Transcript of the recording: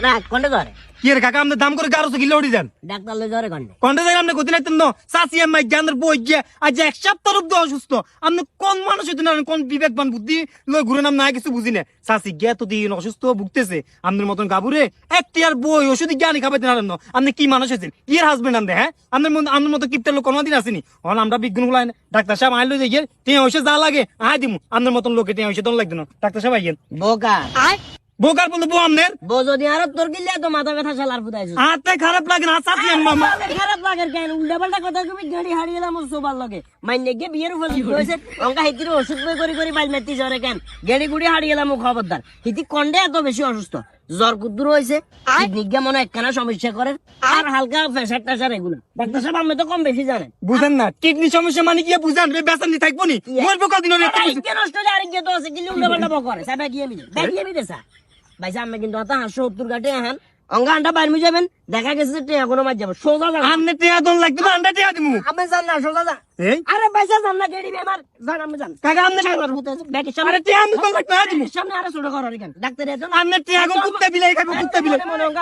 রাখ কোনটা ধরে কি রে কাকা আমাদের দাম করে 1100 কিলো উঠি দেন ডাক্তার লই ধরে কোনটা কোনটা যাই আপনি কইতে লাগতেন না চাচি আম্মা জ্ঞানের বই গিয়ে আজ এক সপ্তাহ অব্দি অসুস্থ আপনি কোন মানুষ হইতে না কোন বিবেকবান বুদ্ধি লই ঘুরে নাম না কিছু বুঝি না চাচি গিয়া তো দিন অসুস্থ ভুগতেছে আপনার মতন গাবুরে একটি আর বই ওষুধ জ্ঞানী খাবাইতে না আপনি কি মানুষ আছেন ইয়ের হাজবেন্ড আনতে হ্যাঁ আপনার মতো কিপ্টার লোক কোনোদিন আসেনি হন আমরা বিজ্ঞান গুলো ডাক্তার সাহেব আইলো যে গিয়ে টিয়া হইসে যা লাগে আয় দিমু আপনার মতন লোকে টিয়া হইসে দন লাগতো না ডাক্তার সাহেব আইয়েন বোকা বোকার বলতে বউ আমনের বো যদি আর তোর গিলে তো মাথা ব্যথা শালার ফুটাইছিস হাতে খারাপ লাগে না চাচি আম্মা খারাপ লাগে কেন উল্টা পাল্টা কথা কবি গাড়ি হারিয়ে গেলাম সোবার লগে মাইনে গিয়ে বিয়ের উপর হয়েছে অঙ্কা হিতির ওষুধ বই করে বাইল মারতি জ্বরে কেন গেড়ি গুড়ি হারিয়ে গেলাম খবরদার হিতি কন্ডে এত বেশি অসুস্থ জ্বর কুদ্দুর হয়েছে কিডনিকে মনে একখানা সমস্যা করে আর হালকা প্রেশার টেশার এগুলো ডাক্তার সাহেব আপনি তো কম বেশি জানেন বুঝেন না কিডনি সমস্যা মানে কি বুঝেন রে বেসানি থাকবো নি মরবো কদিন হলে কে নষ্ট হলে আরেক তো আছে কিন্তু উল্টা পাল্টা বকরে সাহেব ব্যাগিয়ে মিলে স্যার ভাই আমি কিন্তু অত 70 গাটে আহান অঙ্গানটা বাইরে যাবেন দেখা গেছে যে টিয়া কোনো মাছ যাবো সোজা যান আমনে টিয়া দন লাগবে না আন্ডা টিয়া দিমু আমি জান না সোজা যা এই আরে পয়সা জান না গেড়ি বেমার জান আমি জান কাকা আমনে ব্যাগের আরে সামনে টিয়া আমি দন লাগবে না দিমু সামনে আরে ছোট ঘর ডাক্তার এজন আমনে টিয়া গো কুত্তা বিলাই খাবো কুত্তা বিলাই